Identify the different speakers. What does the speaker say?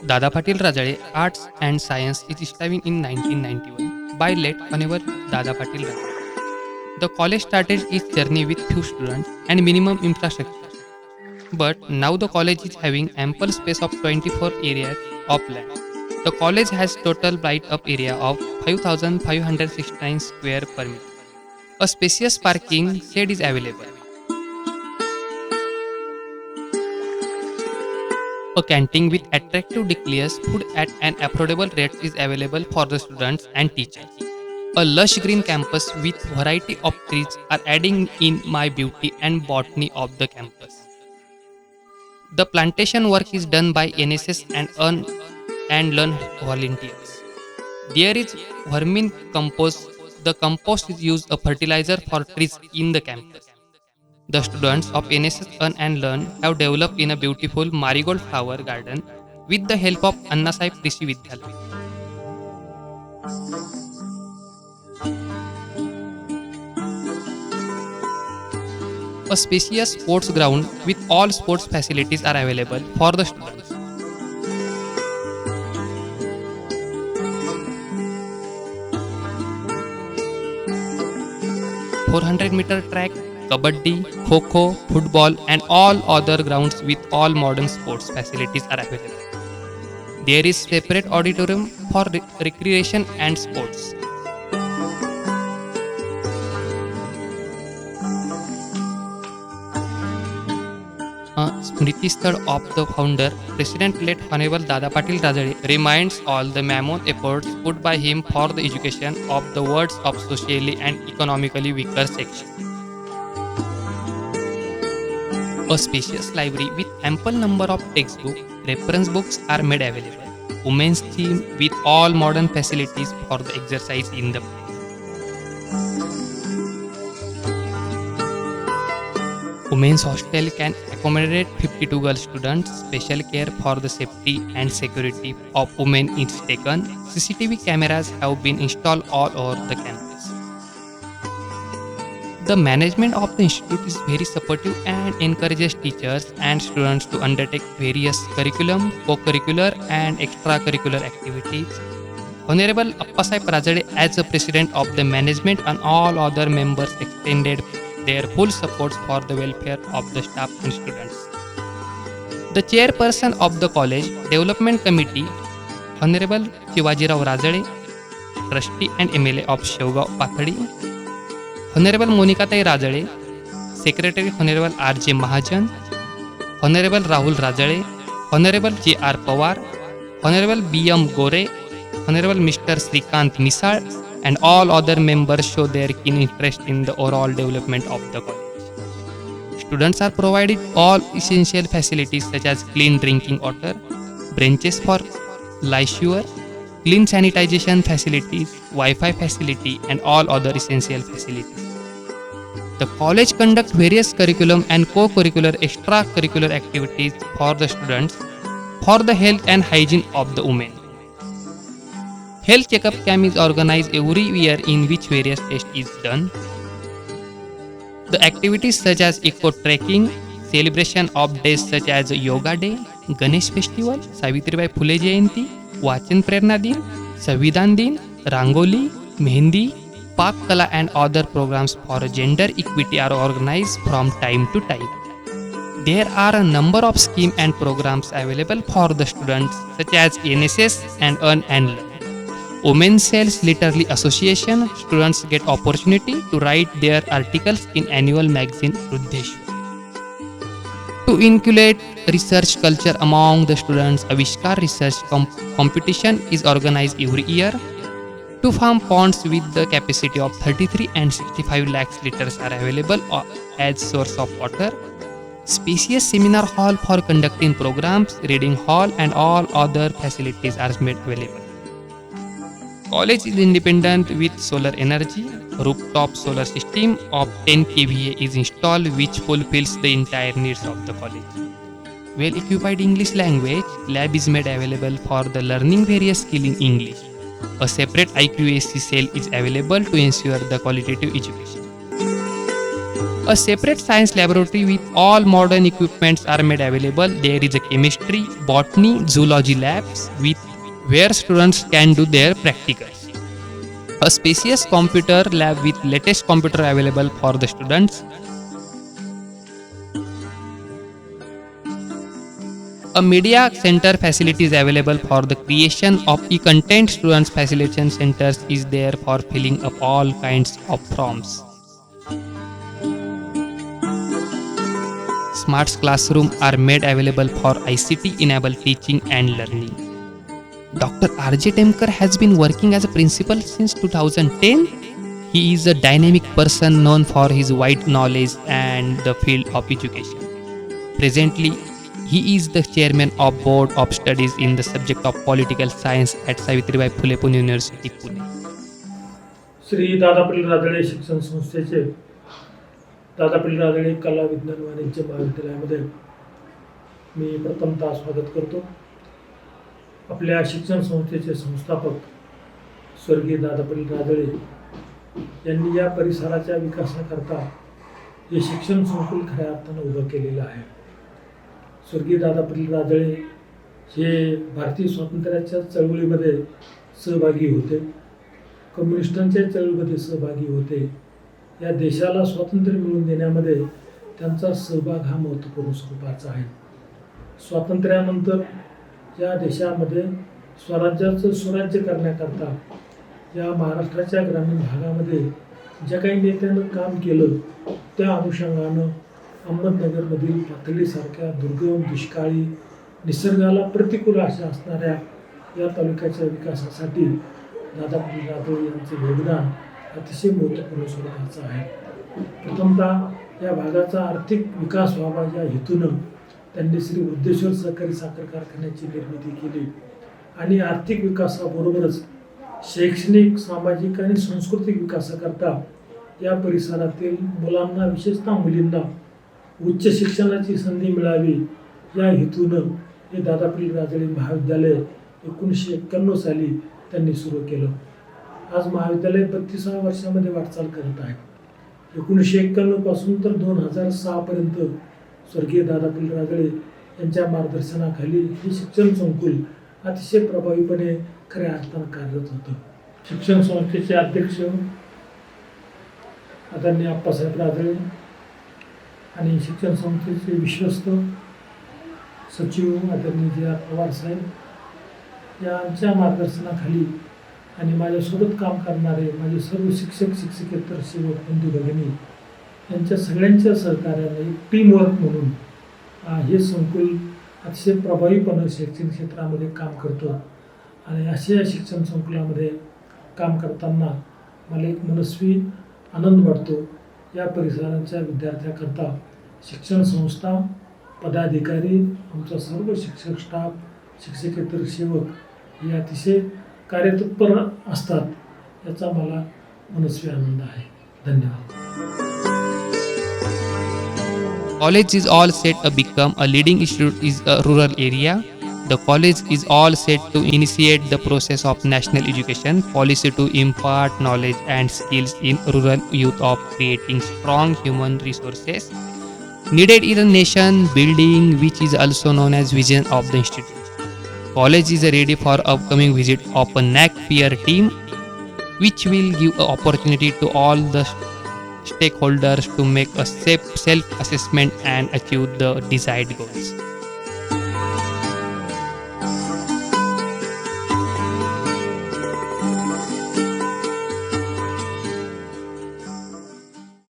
Speaker 1: Dada Patil Rajale Arts and Science is established in 1991 by late Honorable Dada Patil Rajale. The college started its journey with few students and minimum infrastructure. But now the college is having ample space of 24 areas of land. The college has total light up area of 5,569 square per meter. A spacious parking shed is available. A canteen with attractive delicious food at an affordable rate is available for the students and teachers. A lush green campus with variety of trees are adding in my beauty and botany of the campus. The plantation work is done by NSS and earn and learn volunteers. There is vermin compost. The compost is used a fertilizer for trees in the campus. The students of NSS Earn and Learn have developed in a beautiful marigold flower garden with the help of Anna Sahib Krishi Vidyalaya. A spacious sports ground with all sports facilities are available for the students. 400-meter track, kabaddi, kho-kho, football and all other grounds with all modern sports facilities are available. There is separate auditorium for recreation and sports. A Smriti Sthal of the founder, President late Honorable Dada Patil Rajale reminds all the mammoth efforts put by him for the education of the world's of socially and economically weaker section. A spacious library with ample number of textbooks, reference books are made available. Women's team with all modern facilities for the exercise in the place. Women's hostel can accommodate 52 girl students. Special care for the safety and security of women is taken. CCTV cameras have been installed all over the campus. The management of the institute is very supportive and encourages teachers and students to undertake various curriculum, co-curricular and extracurricular activities. Honorable Appasaheb Rajale as the president of the management and all other members extended their full support for the welfare of the staff and students. The chairperson of the college development committee, Honorable Shivajirao Rajale, trustee and MLA of Shevgaon Pathadi, Honorable Monikatai Rajale, Secretary Honorable R.J. Mahajan, Honorable Rahul Rajale, Honorable J.R. Pawar, Honorable B.M. Gore, Honorable Mr. Srikant Misal, and all other members show their keen interest in the overall development of the college. Students are provided all essential facilities such as clean drinking water, benches for leisure, clean sanitization facilities, Wi-Fi facility, and all other essential facilities. The college conducts various curriculum and co-curricular extracurricular activities for the students for the health and hygiene of the women. Health checkup camp is organized every year in which various tests is done. The activities such as eco trekking, celebration of days such as Yoga Day, Ganesh Festival, Savitribai Phule Jayanti, Vachan Prerna Din, Sanvidhan Din, Rangoli, Mehendi, Pak Kala and other programs for gender equity are organized from time to time. There are a number of schemes and programs available for the students such as NSS and Earn and Learn. Women's Cells Literary Association students get opportunity to write their articles in annual magazine Ruddeshwar. To inculcate research culture among the students, Avishkar research competition is organized every year. To farm ponds with the capacity of 33 and 65 lakhs liters are available as source of water. Spacious seminar hall for conducting programs, reading hall and all other facilities are made available. College is independent with solar energy. Rooftop solar system of 10 kVA is installed which fulfills the entire needs of the college. Well-equipped English language lab is made available for the learning various skills in English. A separate IQAC cell is available to ensure the qualitative education. A separate science laboratory with all modern equipments are made available. There is a chemistry, botany, zoology labs with where students can do their practicals. A spacious computer lab with latest computer available for the students. A media center facilities available for the creation of e-content. Students facilitation centers is there for filling up all kinds of forms. Smart classroom are made available for ICT enabled teaching and learning. Dr. R.J. Temkar has been working as a principal since 2010. He is a dynamic person known for his wide knowledge and the field of education. Presently, he is the chairman of Board of Studies in the subject of Political Science at Savitribai Phule Pune University, Pune.
Speaker 2: Shri दादापल्ली Rajale शिक्षण संस्थेचे दादापल्ली राजळे कला विज्ञान वाणिज्य महाविद्यालयामध्ये मी प्रथमतः स्वागत करतो. आपल्या शिक्षण संस्थेचे संस्थापक स्वर्गीय दादापल्ली राजळे यांनी या परिसराच्या विकासाकरता हे शिक्षण संकुल खऱ्या अर्थानं उभं केलेलं आहे. स्वर्गीय दादापल्ली राजळे हे भारतीय स्वातंत्र्याच्या चळवळीमध्ये सहभागी होते, कम्युनिस्टांच्या चळवळीमध्ये सहभागी होते. या देशाला स्वातंत्र्य मिळवून देण्यामध्ये त्यांचा सहभाग हा महत्त्वपूर्ण स्वरूपाचा आहे. स्वातंत्र्यानंतर या देशामध्ये स्वराज्याचं सुराज्य करण्याकरता या महाराष्ट्राच्या ग्रामीण भागामध्ये ज्या काही नेत्यानं काम केलं त्या अनुषंगानं अहमदनगरमधील पाथर्डीसारख्या दुर्गम, दुष्काळी, निसर्गाला प्रतिकूल अशा असणाऱ्या या तालुक्याच्या विकासासाठी दादापल्ली राजळे यांचं योगदान अतिशय महत्त्वपूर्ण स्वरूपाचं आहे. प्रथमतः या भागाचा आर्थिक विकास व्हावा या हेतूनं त्यांनी श्री वृद्धेश्वर सहकारी साखर कारखान्याची निर्मिती केली आणि आर्थिक विकासाबरोबरच शैक्षणिक, सामाजिक आणि सांस्कृतिक विकासाकरता या परिसरातील मुलांना, विशेषतः मुलींना उच्च शिक्षणाची संधी मिळावी या हेतूनं हे दादापल्ली राजळे महाविद्यालय 1991 साली त्यांनी सुरू केलं. आज महाविद्यालय 32व्या वर्षामध्ये वाटचाल करत आहे. 1991 पासून तर 2006 पर्यंत स्वर्गीय दादापल्ली राजळे यांच्या मार्गदर्शनाखाली हे शिक्षण संकुल अतिशय प्रभावीपणे खऱ्या अर्थानं कार्यरत होतं. शिक्षण संस्थेचे अध्यक्ष आदरणीय आप्पासाहेब राजळे आणि शिक्षण संस्थेचे विश्वस्त सचिव आदरणीय J.R. पवार साहेब यांच्या मार्गदर्शनाखाली आणि माझ्यासोबत काम करणारे माझे सर्व शिक्षक, शिक्षकेतर सेवक, बंधू भगिनी यांच्या सगळ्यांच्या सहकार्याने एक टीमवर्क म्हणून हे संकुल अतिशय प्रभावीपणे शैक्षणिक क्षेत्रामध्ये काम करतो. आणि अशा शिक्षण संकुलामध्ये काम करताना मला एक मनस्वी आनंद वाटतो. या परिसराच्या विद्यार्थ्याकरता शिक्षण संस्था, पदाधिकारी, आमचा सर्व शिक्षक स्टाफ, शिक्षकेतर सेवक हे अतिशय कार्यतत्पर असतात, याचा मला मनस्वी आनंद आहे. धन्यवाद.
Speaker 1: College is all set to become a leading institute in a rural area. The college is all set to initiate the process of national education policy to impart knowledge and skills in rural youth of creating strong human resources needed in the nation building, which is also known as vision of the institute. College is ready for upcoming visit of a NAC peer team, which will give an opportunity to all the stakeholders to make a safe self-assessment and achieve the desired goals.